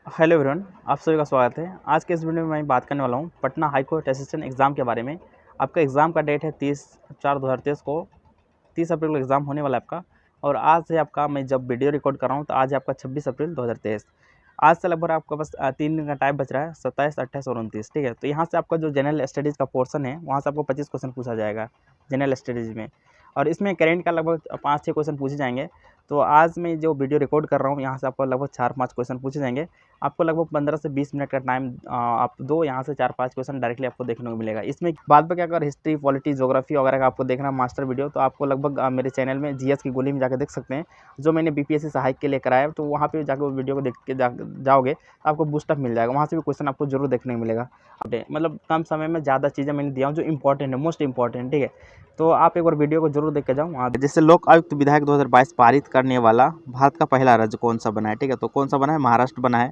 Hello everyone, आप सभी का स्वागत है। आज के इस वीडियो में मैं बात करने वाला हूँ Patna high court assistant exam के बारे में। आपका एग्ज़ाम का डेट है 30/4/2023 को, 30 अप्रैल को एग्ज़ाम होने वाला है आपका। और आज से आपका, मैं जब वीडियो रिकॉर्ड कर रहा हूँ तो आज है आपका 26 अप्रैल 2023। आज से लगभग आपका बस 3 दिन का टाइम बच रहा है, 27, 28 और 29, ठीक है। तो यहाँ से आपका जो जनरल स्टडीज़ का पोर्सन है वहाँ से आपको 25 क्वेश्चन पूछा जाएगा जनरल स्टडीज़ में। और इसमें करेंट का लगभग 5-6 क्वेश्चन पूछे जाएंगे। तो आज मैं जो वीडियो रिकॉर्ड कर रहा हूँ यहाँ से आपको लगभग 4-5 क्वेश्चन पूछे जाएंगे। आपको लगभग 15 से 20 मिनट का टाइम आप दो, यहाँ से 4-5 क्वेश्चन डायरेक्टली आपको देखने को मिलेगा। इसमें बाद में क्या, अगर हिस्ट्री, पॉलिटी, ज्योग्राफी वगैरह का आपको देखना मास्टर वीडियो, तो आपको लगभग मेरे चैनल में जीएस की गोली में जाकर देख सकते हैं, जो मैंने बीपीएससी सहायक के लिए कराया। तो वहाँ पे जाकर वीडियो को देख के जाओगे तो आपको बूस्टअप मिल जाएगा, वहाँ से भी क्वेश्चन आपको जरूर देखने को मिलेगा। मतलब कम समय में ज़्यादा चीज़ें मैंने दिया हूँ जो इंपॉर्टेंट है, मोस्ट इंपॉर्टेंट, ठीक है। तो आप एक बार वीडियो को जरूर देख के जाओ वहाँ। जैसे लोक आयुक्त विधेयक 2022 पारित करने वाला भारत का पहला राज्य कौन सा बना है, ठीक है। तो कौन सा बना है? महाराष्ट्र बना है।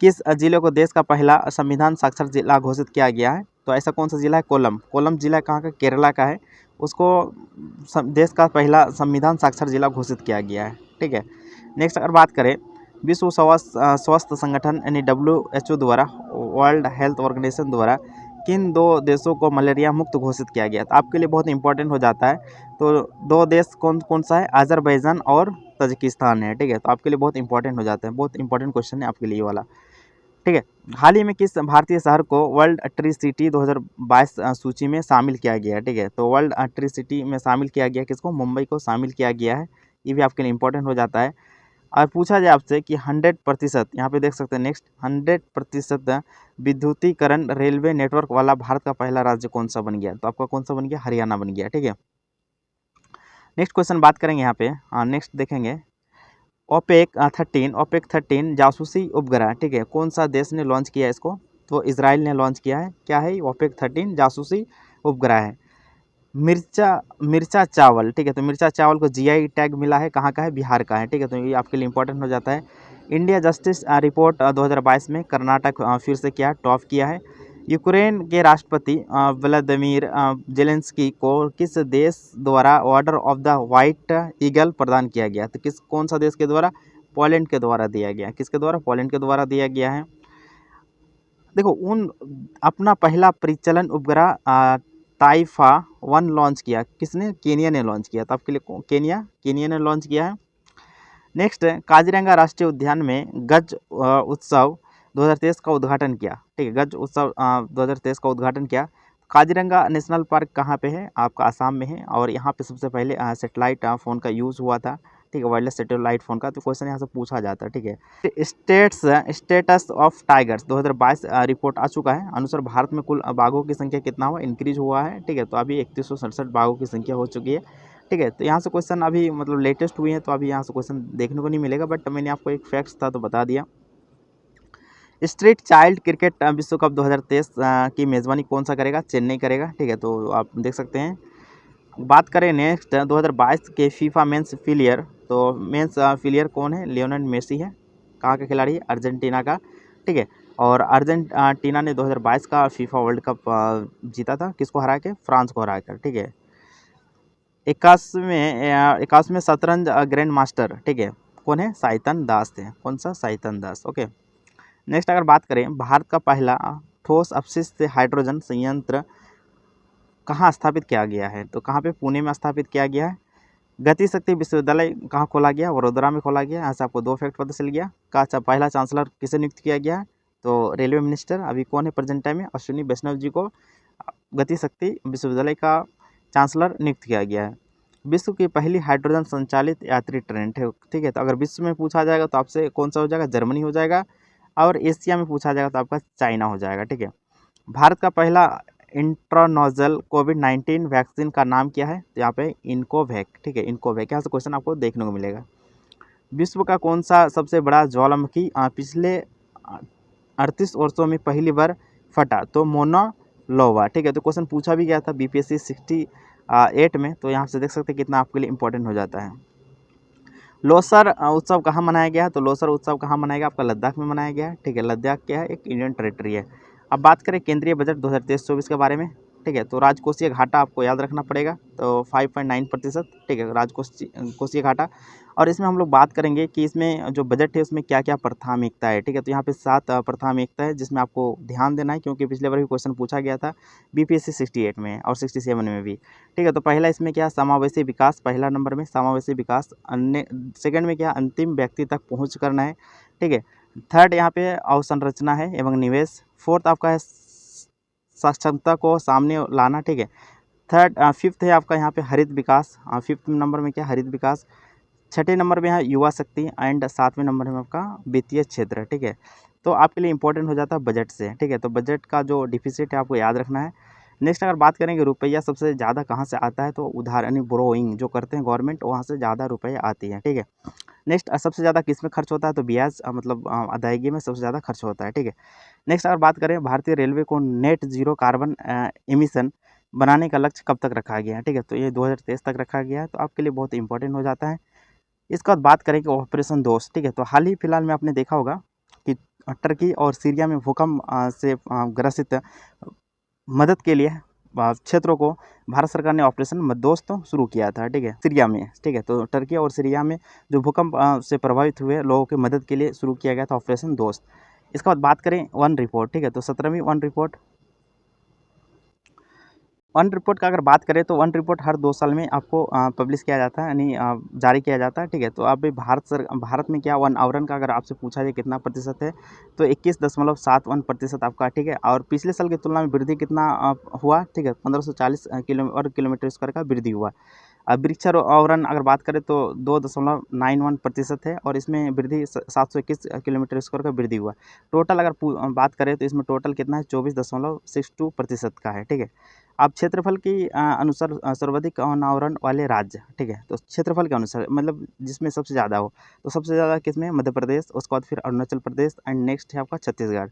किस जिले को देश का पहला संविधान साक्षर जिला घोषित किया गया है? तो ऐसा कौन सा जिला है? कोल्लम। कोल्लम जिला कहाँ का? केरला का है। उसको देश का पहला संविधान साक्षर जिला घोषित किया गया है, ठीक है। नेक्स्ट अगर बात करें, विश्व स्वास्थ्य संगठन यानी WHO द्वारा, वर्ल्ड हेल्थ ऑर्गेनाइजेशन द्वारा किन दो देशों को मलेरिया मुक्त घोषित किया गया? तो आपके लिए बहुत इंपॉर्टेंट हो जाता है। तो दो देश कौन कौन सा है? अजरबैजान और तजिकिस्तान है, ठीक है। तो आपके लिए बहुत इंपॉर्टेंट हो जाता है, बहुत इंपॉर्टेंट क्वेश्चन है आपके लिए वाला, ठीक है। हाल ही में किस भारतीय शहर को वर्ल्ड ट्री सिटी 2022 सूची में शामिल किया गया है, ठीक है। तो वर्ल्ड ट्री सिटी में शामिल किया गया, किसको? मुंबई को शामिल किया गया है। ये भी आपके लिए इंपॉर्टेंट हो जाता है। और पूछा जाए आपसे कि 100%, यहाँ पे देख सकते हैं नेक्स्ट, 100% विद्युतीकरण रेलवे नेटवर्क वाला भारत का पहला राज्य कौन सा बन गया? तो आपका कौन सा बन गया? हरियाणा बन गया, ठीक है। नेक्स्ट क्वेश्चन बात करेंगे यहाँ पे, नेक्स्ट देखेंगे, ओपेक 13 जासूसी उपग्रह, ठीक है, कौन सा देश ने लॉन्च किया है इसको? तो इजराइल ने लॉन्च किया है। क्या है? ओपेक 13 जासूसी उपग्रह है। मिर्चा मिर्चा चावल, ठीक है। तो मिर्चा चावल को जीआई टैग मिला है, कहाँ का है? बिहार का है, ठीक है। तो ये आपके लिए इंपॉर्टेंट हो जाता है। इंडिया जस्टिस रिपोर्ट 2022 में कर्नाटक फिर से क्या टॉप किया है? यूक्रेन के राष्ट्रपति व्लादिमीर जेलेंस्की को किस देश द्वारा order of the white eagle प्रदान किया गया? तो कौन सा देश के द्वारा? पोलैंड के द्वारा दिया गया। किसके द्वारा? पोलैंड के द्वारा दिया गया है। देखो, उन अपना पहला परिचलन उपग्रह ताइफा 1 लॉन्च किया किसने? केनिया ने लॉन्च किया। तो आपके लिए केनिया ने लॉन्च किया है। नेक्स्ट है, काजीरंगा राष्ट्रीय उद्यान में गज उत्सव 2023 का उद्घाटन किया, ठीक है। गज उत्सव 2023 का उद्घाटन किया। काजीरंगा नेशनल पार्क कहाँ पे है? आपका आसाम में है। और यहाँ पे सबसे पहले सेटेलाइट फ़ोन का यूज़ हुआ था, ठीक है, वायरलेस सेटेलाइट फ़ोन का। तो क्वेश्चन यहाँ से पूछा जाता है, ठीक है। स्टेटस ऑफ टाइगर्स 2022 रिपोर्ट आ चुका है। अनुसार भारत में कुल बाघों की संख्या कितना हुआ? इंक्रीज हुआ है, ठीक है। तो अभी 3167 बाघों की संख्या हो चुकी है, ठीक है। तो यहाँ से क्वेश्चन अभी मतलब लेटेस्ट हुए हैं, तो अभी यहाँ से क्वेश्चन देखने को नहीं मिलेगा, बट मैंने आपको एक फैक्ट्स था तो बता दिया। स्ट्रीट चाइल्ड क्रिकेट विश्व कप 2023 की मेज़बानी कौन सा करेगा? चेन्नई करेगा, ठीक है। तो आप देख सकते हैं। बात करें नेक्स्ट 2022 के फीफा मेंस प्लेयर, तो मेंस प्लेयर कौन है? लियोनेल मेसी है। कहाँ का खिलाड़ी है? अर्जेंटीना का, ठीक है। और अर्जेंटीना ने 2022 का फीफा वर्ल्ड कप जीता था, किसको हरा के? फ्रांस को हरा कर, ठीक है। 21वें शतरंज ग्रैंड मास्टर, ठीक है, कौन है? साइतन दास थे। कौन सा? साइतन दास, ओके। नेक्स्ट अगर बात करें, भारत का पहला ठोस अपशिष्ट हाइड्रोजन संयंत्र कहाँ स्थापित किया गया है? तो कहाँ पे? पुणे में स्थापित किया गया है। गति शक्ति विश्वविद्यालय कहाँ खोला गया? वडोदरा में खोला गया। यहाँ से आपको 2 फैक्ट पता चल गया। का पहला चांसलर किसे नियुक्त किया गया है? तो रेलवे मिनिस्टर अभी कौन है प्रेजेंट टाइम में? अश्विनी वैष्णव जी को गति शक्ति विश्वविद्यालय का चांसलर नियुक्त किया गया है। विश्व की पहली हाइड्रोजन संचालित यात्री ट्रेन, ठीक है। तो अगर विश्व में पूछा जाएगा तो आपसे कौन सा हो जाएगा? जर्मनी हो जाएगा। और एशिया में पूछा जाएगा तो आपका चाइना हो जाएगा, ठीक है। भारत का पहला इंट्रानोजल कोविड-19 वैक्सीन का नाम क्या है? तो यहाँ पे इनकोवैक, ठीक है, इनकोवैक। यहाँ से क्वेश्चन आपको देखने को मिलेगा। विश्व का कौन सा सबसे बड़ा ज्वालामुखी पिछले 38 वर्षों में पहली बार फटा? तो मोना लोवा, ठीक है। तो क्वेश्चन पूछा भी गया था बीपीएससी 68 में। तो यहाँ से देख सकते हैं कितना आपके लिए इंपॉर्टेंट हो जाता है। लोसर उत्सव कहाँ मनाया गया है? तो लोसर उत्सव कहाँ मनाया गया? आपका लद्दाख में मनाया गया है, ठीक है। लद्दाख क्या है? एक इंडियन टेरिटरी है। अब बात करें केंद्रीय बजट 2023-24 के बारे में, ठीक है। तो राजकोषीय घाटा आपको याद रखना पड़ेगा, तो 5.9%, ठीक है, राजकोषीय घाटा। और इसमें हम लोग बात करेंगे कि इसमें जो बजट है उसमें क्या क्या प्राथमिकता है, ठीक है। तो यहाँ पे 7 प्राथमिकता है जिसमें आपको ध्यान देना है, क्योंकि पिछले बार भी क्वेश्चन पूछा गया था बीपीएससी 68 में और 67 में भी, ठीक है। तो पहला इसमें क्या, समावेशी विकास, पहला नंबर में समावेशी विकास। अन्य सेकंड में क्या, अंतिम व्यक्ति तक पहुँच करना है, ठीक है। थर्ड यहाँ पे अवसंरचना है एवं निवेश। फोर्थ आपका है सक्षमता को सामने लाना, ठीक है। फिफ्थ है आपका यहाँ पे हरित विकास, फिफ्थ नंबर में क्या, हरित विकास। छठे नंबर में है युवा शक्ति एंड सातवें नंबर में आपका वित्तीय क्षेत्र, ठीक है। तो आपके लिए इंपॉर्टेंट हो जाता है बजट से, ठीक है। तो बजट का जो डिफिसिट है आपको याद रखना है। नेक्स्ट अगर बात करेंगे रुपया सबसे ज़्यादा कहाँ से आता है, तो उधार यानी बोरोइंग जो करते हैं गवर्नमेंट, वहाँ से ज़्यादा रुपये आती हैं, ठीक है। नेक्स्ट सबसे ज़्यादा किस में खर्च होता है, तो ब्याज मतलब अदायगी में सबसे ज़्यादा खर्च होता है, ठीक है। नेक्स्ट अगर बात करें भारतीय रेलवे को नेट जीरो कार्बन एमिशन बनाने का लक्ष्य कब तक रखा गया है, ठीक है। तो ये 2023 तक रखा गया है, तो आपके लिए बहुत इंपॉर्टेंट हो जाता है। इसके बाद बात करें कि ऑपरेशन दोस्त, ठीक है। तो हाल ही फिलहाल में आपने देखा होगा कि टर्की और सीरिया में भूकंप से ग्रसित मदद के लिए क्षेत्रों को भारत सरकार ने ऑपरेशन दोस्त शुरू किया था, ठीक है, सीरिया में, ठीक है। तो टर्की और सीरिया में जो भूकंप से प्रभावित हुए लोगों की मदद के लिए शुरू किया गया था ऑपरेशन दोस्त। इसके बाद बात करें वन रिपोर्ट, ठीक है। तो 17वीं वन रिपोर्ट का अगर बात करें तो वन रिपोर्ट हर 2 साल में आपको पब्लिश किया जाता है, यानी जारी किया जाता है, ठीक है। तो अभी भारत में क्या वन आवरण का अगर आपसे पूछा जाए कितना प्रतिशत है, तो 21.71% आपका, ठीक है। और पिछले साल की तुलना में वृद्धि कितना हुआ, ठीक है, 1540 किलोमीटर स्क्वायर का वृद्धि हुआ। वृक्षारोपण अगर बात करें तो 2.91% है, और इसमें वृद्धि 721 किलोमीटर स्क्वायर का वृद्धि हुआ। टोटल अगर बात करें तो इसमें टोटल कितना है, 24.62% का है, ठीक है। अब क्षेत्रफल की अनुसार सर्वाधिक अनावरण वाले राज्य, ठीक है। तो क्षेत्रफल के अनुसार मतलब जिसमें सबसे ज़्यादा हो, तो सबसे ज़्यादा किसमें, मध्य प्रदेश, उसके बाद फिर अरुणाचल प्रदेश एंड नेक्स्ट है आपका छत्तीसगढ़।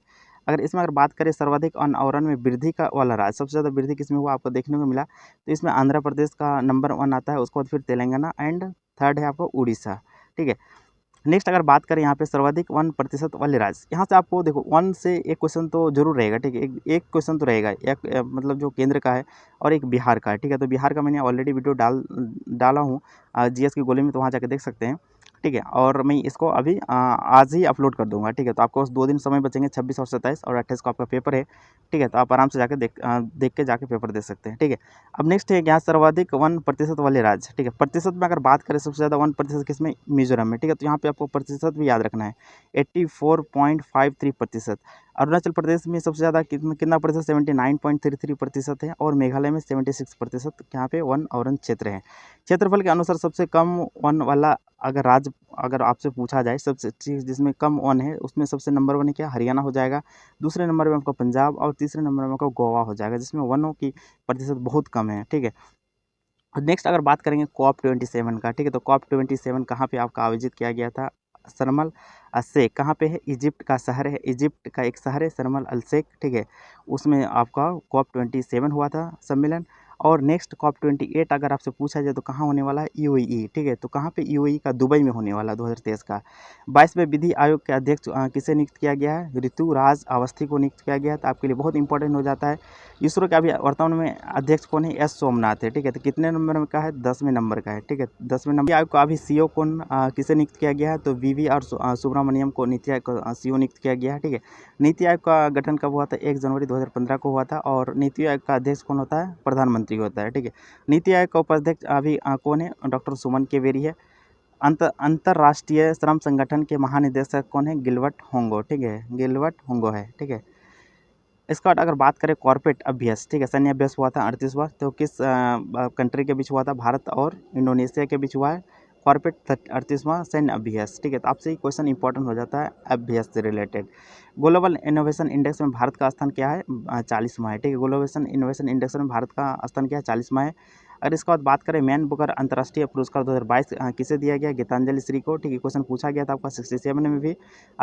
अगर इसमें अगर बात करें सर्वाधिक अनावरण में वृद्धि का वाला राज्य, सबसे ज़्यादा वृद्धि किसमें हुआ आपको देखने को मिला, तो इसमें आंध्र प्रदेश का नंबर 1 आता है, उसके बाद फिर तेलंगाना एंड थर्ड है आपका उड़ीसा, ठीक है। नेक्स्ट अगर बात करें यहाँ पे सर्वाधिक 1% वाले राज्य, यहाँ से आपको देखो 1 से एक क्वेश्चन तो जरूर रहेगा, ठीक है। एक क्वेश्चन तो रहेगा, एक मतलब जो केंद्र का है और एक बिहार का है, ठीक है। तो बिहार का मैंने ऑलरेडी वीडियो डाला हूँ जीएस की गोली में, तो वहाँ जाकर देख सकते हैं, ठीक है। और मैं इसको अभी आज ही अपलोड कर दूंगा, ठीक है। तो आपको 2 दिन समय बचेंगे, 26 और 27 और 28 को आपका पेपर है, ठीक है। तो आप आराम से जाकर देख के जाके पेपर दे सकते हैं, ठीक है। अब नेक्स्ट है यहाँ सर्वाधिक 1% वाले राज्य, ठीक है। प्रतिशत में अगर बात करें सबसे ज़्यादा 1% किसमें, मिजोरम में, ठीक है। तो यहाँ पे आपको प्रतिशत भी याद रखना है, 84.53%। अरुणाचल प्रदेश में सबसे ज़्यादा कितना प्रतिशत, 79.33% है, और मेघालय में 76% यहाँ पे वन आवरण क्षेत्र है। क्षेत्रफल के अनुसार सबसे कम वन वाला अगर राज्य अगर आपसे पूछा जाए, सबसे चीज़ जिसमें कम वन है, उसमें सबसे नंबर 1 है क्या, हरियाणा हो जाएगा। दूसरे नंबर में आपका पंजाब, और तीसरे नंबर में आपका गोवा हो जाएगा, जिसमें वनों की प्रतिशत बहुत कम है, ठीक है। नेक्स्ट अगर बात करेंगे COP27 का, ठीक है। तो COP27 कहाँ पे आपका आयोजित किया गया था, शर्म अल शेख, कहाँ पे है, इजिप्ट का शहर है, इजिप्ट का एक शहर है शर्म अल शेख, ठीक है। उसमें आपका COP27 हुआ था सम्मेलन। और नेक्स्ट COP28 अगर आपसे पूछा जाए तो कहाँ होने वाला है, यूएई, ठीक है। तो कहाँ पे, यूएई का दुबई में होने वाला 2023 का। 22वें विधि आयोग के अध्यक्ष किसे नियुक्त किया गया है, ऋतुराज अवस्थी को नियुक्त किया गया है। तो आपके लिए बहुत इंपॉर्टेंट हो जाता है। इसरो के अभी वर्तमान में अध्यक्ष कौन है, एस सोमनाथ है, ठीक है। तो कितने नंबर में का है, 10वें नंबर का है, ठीक है। 10वें नंबर आयोग का अभी सीईओ कौन किसे नियुक्त किया गया है, तो वीवी और सुब्रमण्यम को नीति आयोग का सीईओ नियुक्त किया गया है, ठीक है। नीति आयोग का गठन कब हुआ था, 1 जनवरी 2015 को हुआ था। और नीति आयोग का अध्यक्ष कौन होता है, प्रधानमंत्री होता है, ठीक है। नीति आयोग का उपाध्यक्ष अभी कौन है, डॉक्टर सुमन केवेरी है। अंतर्राष्ट्रीय श्रम संगठन के महानिदेशक कौन है, गिलबर्ट होंगो, ठीक है, गिलबर्ट होंगो है, ठीक है। इसका अगर बात करें कॉर्पोरेट अभ्यास, ठीक है, सैन्य अभ्यास हुआ था 38वां, तो किस कंट्री के बीच हुआ था, भारत और इंडोनेशिया के बीच हुआ है कॉर्पोरेट 38वां सैन्य अभ्यास, ठीक है। तो आपसे ये क्वेश्चन इंपॉर्टेंट हो जाता है अभ्यास से रिलेटेड। ग्लोबल इनोवेशन इंडेक्स में भारत का स्थान क्या है, 40वां है, ठीक है। ग्लोबल इनोवेशन इंडेक्स में भारत का स्थान क्या है, 40वां है। अगर इसके बाद बात करें मैन बुकर अंतर्राष्ट्रीय पुरस्कार 2022 किसे दिया गया, गीतांजलि श्री को, ठीक है। क्वेश्चन पूछा गया था आपका 67 में भी।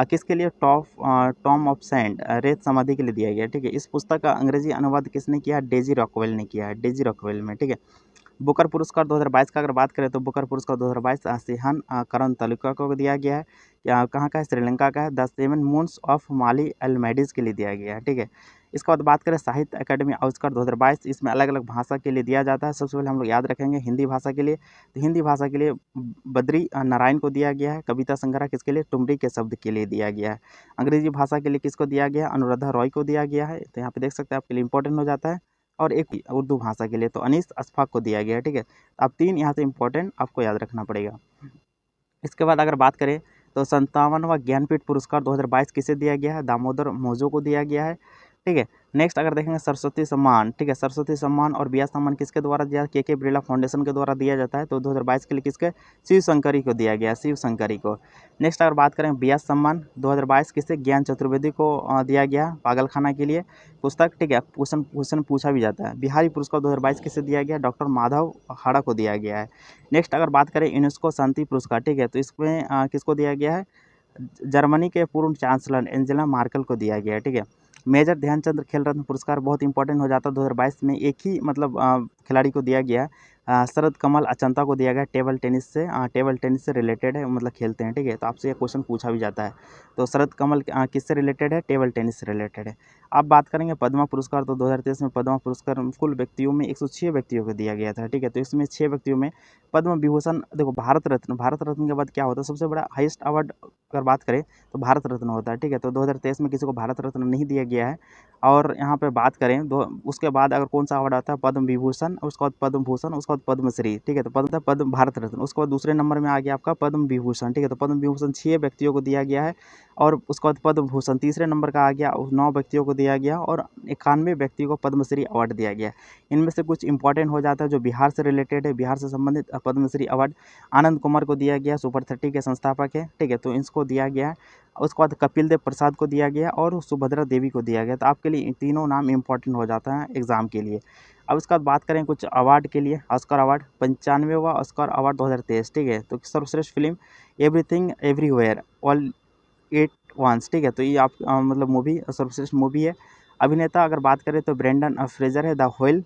किसके लिए, टॉम ऑफ सैंड रेत समाधि के लिए दिया गया, ठीक है। इस पुस्तक का अंग्रेजी अनुवाद किसने किया, डेजी रॉकवेल ने किया है, डेजी रॉकवेल में, ठीक है। बुकर पुरस्कार 2022 का अगर बात करें तो बुकर पुरस्कार 2022 सिहान करण तालुका को दिया गया है। कहाँ का है, श्रीलंका का है। द 7 मून्स ऑफ माली एलमेडीज के लिए दिया गया है, ठीक है। इसके बाद बात करें साहित्य अकादमी आविष्कार 2022, इसमें अलग अलग भाषा के लिए दिया जाता है। सबसे पहले हम लोग याद रखेंगे हिंदी भाषा के लिए, तो हिंदी भाषा के लिए बद्री नारायण को दिया गया है। कविता संग्रह किसके लिए, टुमरी के शब्द के लिए दिया गया है। अंग्रेजी भाषा के लिए किसको दिया गया है, अनुराधा रॉय को दिया गया है। तो यहाँ पे देख सकते हैं आपके लिए इंपॉर्टेंट हो जाता है। और एक उर्दू भाषा के लिए तो अनीस अशफाक को दिया गया है, ठीक है। अब 3 यहाँ से इंपॉर्टेंट आपको याद रखना पड़ेगा। इसके बाद अगर बात करें तो 57वां ज्ञानपीठ पुरस्कार 2022 किसे दिया गया है, दामोदर मौजो को दिया गया है, ठीक है। नेक्स्ट अगर देखेंगे सरस्वती सम्मान, ठीक है, सरस्वती सम्मान और बीएस सम्मान किसके द्वारा दिया, के बिरला फाउंडेशन के द्वारा दिया जाता है। तो 2022 के लिए किसके, शिव शंकरी को दिया गया, शिव शंकरी को। नेक्स्ट अगर बात करें बीएस सम्मान 2022 किसे, ज्ञान चतुर्वेदी को दिया गया, पागलखाना के लिए पुस्तक, ठीक है। क्वेश्चन पूछा भी जाता है। बिहारी पुरस्कार 2022 किसे दिया गया, डॉक्टर माधव हाड़ा को दिया गया है। नेक्स्ट अगर बात करें यूनेस्को शांति पुरस्कार, ठीक है, तो इसमें किसको दिया गया है, जर्मनी के पूर्व चांसलर एंजेला मार्केल को दिया गया है, ठीक है। मेजर ध्यानचंद खेल रत्न पुरस्कार बहुत इंपॉर्टेंट हो जाता है 2022 में, एक ही मतलब खिलाड़ी को दिया गया है, शरद कमल अचंता को दिया गया। टेबल टेनिस से रिलेटेड है, मतलब खेलते हैं, ठीक है। तो आपसे ये क्वेश्चन पूछा भी जाता है। तो शरद कमल किससे रिलेटेड है, टेबल टेनिस से रिलेटेड है। अब बात करेंगे पद्मा पुरस्कार, तो 2023 में पद्मा पुरस्कार कुल व्यक्तियों में 106 व्यक्तियों को दिया गया था, ठीक है। तो इसमें 6 व्यक्तियों में पद्म विभूषण, देखो भारत रत्न के बाद क्या होता है, सबसे बड़ा हाईएस्ट अवार्ड अगर बात करें तो भारत रत्न होता है, ठीक है। तो 2023 में किसी को भारत रत्न नहीं दिया गया है। और यहाँ पे बात करें उसके बाद अगर कौन सा अवार्ड आता है, पद्म विभूषण, उसके बाद पद्म भूषण, उसके बाद पद्मश्री, ठीक है। तो पद्म भारत रत्न, उसके बाद दूसरे नंबर में आ गया आपका पद्म विभूषण, ठीक है। तो पद्म विभूषण 6 व्यक्तियों को दिया गया है। और उसके बाद पद्म भूषण तीसरे नंबर का आ गया, 9 व्यक्तियों को दिया गया। और 91 व्यक्तियों को पद्मश्री अवार्ड दिया गया। इनमें से कुछ इंपॉर्टेंट हो जाता है जो बिहार से रिलेटेड है, बिहार से संबंधित पद्मश्री अवार्ड आनंद कुमार को दिया गया, सुपर 30 के संस्थापक है, ठीक है। तो इसको दिया गया है। उसके बाद कपिल देव प्रसाद को दिया गया और सुभद्रा देवी को दिया गया। तो आपके लिए तीनों नाम इंपॉर्टेंट हो जाता है एग्जाम के लिए। अब उसके बाद बात करें कुछ अवार्ड के लिए, ऑस्कर अवार्ड 95वां ऑस्कर अवार्ड 2023, ठीक है। तो सर्वश्रेष्ठ film everything everywhere all at once, ठीक है। तो ये आप मतलब मूवी सर्वश्रेष्ठ मूवी है। अभिनेता अगर बात करें तो ब्रेंडन फ्रेजर है, द व्हेल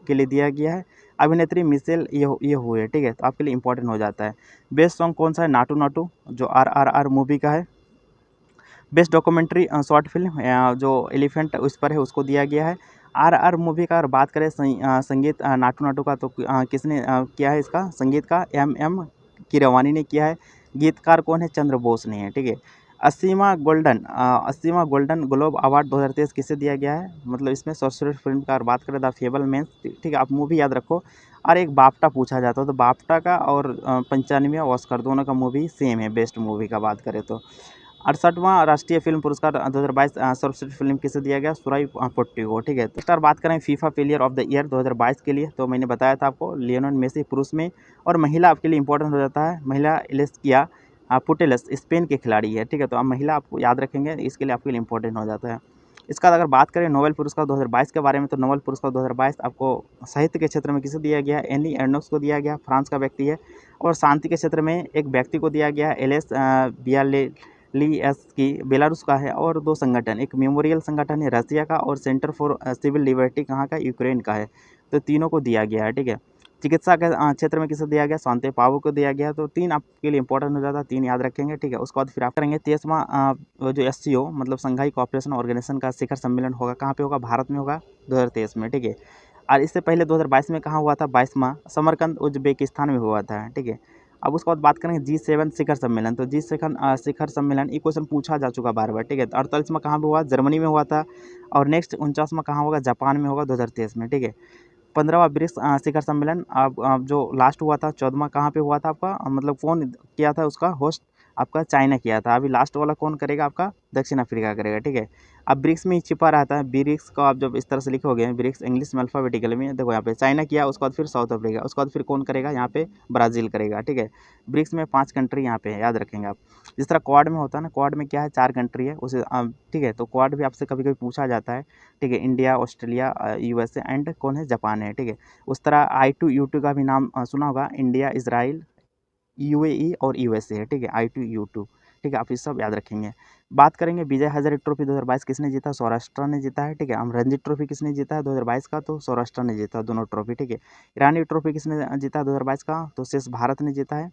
के लिए दिया गया है। अभिनेत्री मिशेल ये हुए, ठीक है। तो आपके लिए इंपॉर्टेंट हो जाता है। बेस्ट सॉन्ग कौन सा है, नाटू नाटू जो RRR मूवी का है। बेस्ट डॉक्यूमेंट्री शॉर्ट फिल्म जो एलिफेंट उस पर है उसको दिया गया है। RRR मूवी का अगर बात करें संगीत नाटू नाटू का, तो किसने किया है, इसका संगीत का MM कीरवानी ने किया है। गीतकार कौन है, चंद्र बोस ने है, ठीक है। 80वां गोल्डन ग्लोब अवार्ड 2023 किसे दिया गया है, मतलब इसमें सर्वश्रेष्ठ फिल्म का अगर बात करें द फेबलमैन्स, ठीक है। आप मूवी याद रखो। और एक बाफ्टा पूछा जाता है, तो बाफ्टा का और 95वां ऑस्कर दोनों का मूवी सेम है, बेस्ट मूवी का बात करें तो। 68वां राष्ट्रीय फिल्म पुरस्कार 2022 सर्वश्रेष्ठ फिल्म किसे दिया गया, सुराई पोट्टी को, ठीक है। नेक्स्ट बात करें FIFA player of the year 2022 के लिए, तो मैंने बताया था आपको लियोनेल मेसी पुरुष में। और महिला आपके लिए इंपॉर्टेंट हो जाता है, महिला एलेस्किया पुटेलस स्पेन के खिलाड़ी है, ठीक है। तो आप महिला आपको याद रखेंगे, इसके लिए आपके लिए इंपॉर्टेंट हो जाता है। इसका अगर बात करें नोबेल पुरस्कार 2022 के बारे में, तो नोबेल पुरस्कार 2022 आपको साहित्य के क्षेत्र में किसे दिया गया है, एनी एर्नस्ट को दिया गया, फ्रांस का व्यक्ति है। और शांति के क्षेत्र में एक व्यक्ति को दिया गया है, एलेस बियालेलियस्की बेलारूस का है। और 2 संगठन, एक मेमोरियल संगठन है रसिया का और सेंटर फॉर सिविल लिबर्टी कहाँ का, यूक्रेन का है। तो तीनों को दिया गया है, ठीक है। चिकित्सा के क्षेत्र में किसे दिया गया, शांति पावो को दिया गया। तो 3 आपके लिए इंपॉर्टेंट हो जाता है, 3 याद रखेंगे, ठीक है। उसके बाद फिर आप करेंगे 23वां जो SCO मतलब संघाई कोऑपरेशन ऑर्गेनाइजेशन का शिखर सम्मेलन होगा, कहाँ पे होगा, भारत में होगा 2023 में, ठीक है। और इससे पहले 2022 में कहाँ हुआ था, 22वां समरकंद उज्बेकिस्तान में हुआ था, ठीक है। अब उसके बाद बात करेंगे G7 शिखर सम्मेलन, तो शिखर सम्मेलन ये क्वेश्चन पूछा जा चुका बार बार, ठीक है। 48वां कहाँ पे हुआ, जर्मनी में हुआ था। और नेक्स्ट 49वां कहाँ होगा, जापान में होगा 2023 में, ठीक है। 15वां ब्रिक्स शिखर सम्मेलन अब जो लास्ट हुआ था 14वां कहाँ पे हुआ था आपका, मतलब कौन किया था उसका होस्ट, आपका चाइना किया था। अभी लास्ट वाला कौन करेगा, आपका दक्षिण अफ्रीका करेगा, ठीक है। अब ब्रिक्स में ही छिपा रहता है, ब्रिक्स को आप जब इस तरह से लिखोगे, ब्रिक्स इंग्लिश में अल्फाबेटिकल में, देखो यहाँ पे चाइना किया, उसके बाद फिर साउथ अफ्रीका, उसके बाद फिर कौन करेगा, यहाँ पे ब्राज़ील करेगा, ठीक है। ब्रिक्स में 5 कंट्री यहाँ पे है, याद रखेंगे आप। जिस तरह क्वाड में होता है ना, क्वाड में क्या है, 4 कंट्री है उसे, ठीक है। तो क्वाड भी आपसे कभी कभी पूछा जाता है, ठीक है। इंडिया, ऑस्ट्रेलिया, USA एंड कौन है, जापान है, ठीक है। उस तरह I2U2 का भी नाम सुना होगा, इंडिया, इजराइल, UAE और USA है, ठीक है। I2U2, ठीक है। आप ये सब याद रखेंगे। बात करेंगे विजय हजारे ट्रॉफी 2022 किसने जीता, सौराष्ट्र ने जीता है, ठीक है। हम रणजी ट्रॉफी किसने जीता है 2022 का, तो सौराष्ट्र ने जीता दोनों ट्रॉफी, ठीक है। ईरानी ट्रॉफी किसने जीता 2022 का, तो शेष भारत ने जीता है।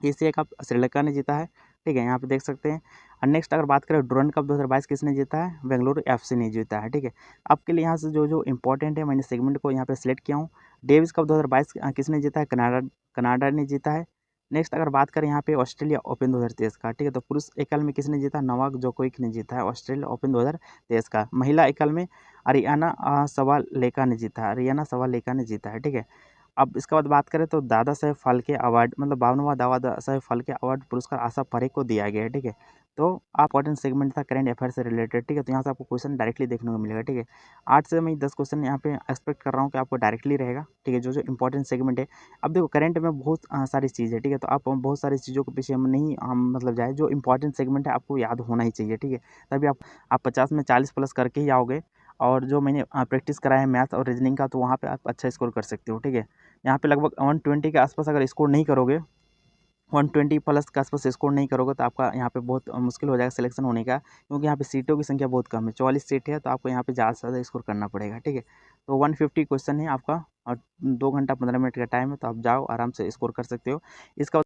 एशिया कप श्रीलंका ने जीता है। ठीक है, यहाँ पे देख सकते हैं। और नेक्स्ट अगर बात करें डुरंड कप 2022 किसने जीता है, बेंगलुरु एफसी ने जीता है। ठीक है, आपके लिए यहाँ से जो जो इंपॉर्टेंट है मैंने सेगमेंट को यहाँ पे सिलेक्ट किया हूँ। डेविस कप 2022 किसने जीता है, कनाडा ने जीता है। नेक्स्ट अगर बात करें यहाँ पे ऑस्ट्रेलिया ओपन 2023 का, ठीक है, तो पुरुष एकल में किसने जीता, नोवाक जोकोविक ने जीता है ऑस्ट्रेलिया ओपन 2023 का। महिला एकल में अरियाना सवालेका ने जीता है, ठीक है। अब इसके बाद बात करें तो दादा साहेब फाल्के अवार्ड मतलब 52वां दादा साहेब फाल्के अवार्ड पुरस्कार आशा परेख को दिया गया है। ठीक है, तो आप इंपॉर्टेंट सेगमेंट था करंट अफेयर से रिलेटेड। ठीक है, तो यहाँ से आपको क्वेश्चन डायरेक्टली देखने को मिलेगा। ठीक है, 8 से मैं 10 क्वेश्चन यहाँ पे एक्सपेक्ट कर रहा हूँ कि आपको डायरेक्टली रहेगा। ठीक है, जो जो इंपॉर्टेंट सेगमेंट है। अब देखो करंट में बहुत सारी चीज़ है। ठीक है, तो आप बहुत सारी चीज़ों के पीछे हम नहीं हम मतलब जाए, जो इंपॉर्टेंट सेगमेंट है आपको याद होना ही चाहिए। ठीक है, तभी आप 50 में 40 प्लस करके ही आओगे। और जो मैंने प्रैक्टिस कराया है मैथ और रीजनिंग का, तो वहाँ पे आप अच्छा स्कोर कर सकते हो। ठीक है, यहाँ पे लगभग 120 के आसपास अगर स्कोर नहीं करोगे, 120 प्लस के आसपास स्कोर नहीं करोगे, तो आपका यहाँ पे बहुत मुश्किल हो जाएगा सिलेक्शन होने का, क्योंकि यहाँ पे सीटों की संख्या बहुत कम है, 44 सीट है, तो आपको यहाँ पे ज़्यादा से ज़्यादा स्कोर करना पड़ेगा। ठीक है, तो 150 क्वेश्चन है आपका और 2 घंटा 15 मिनट का टाइम है, तो आप जाओ आराम से स्कोर कर सकते हो। इसका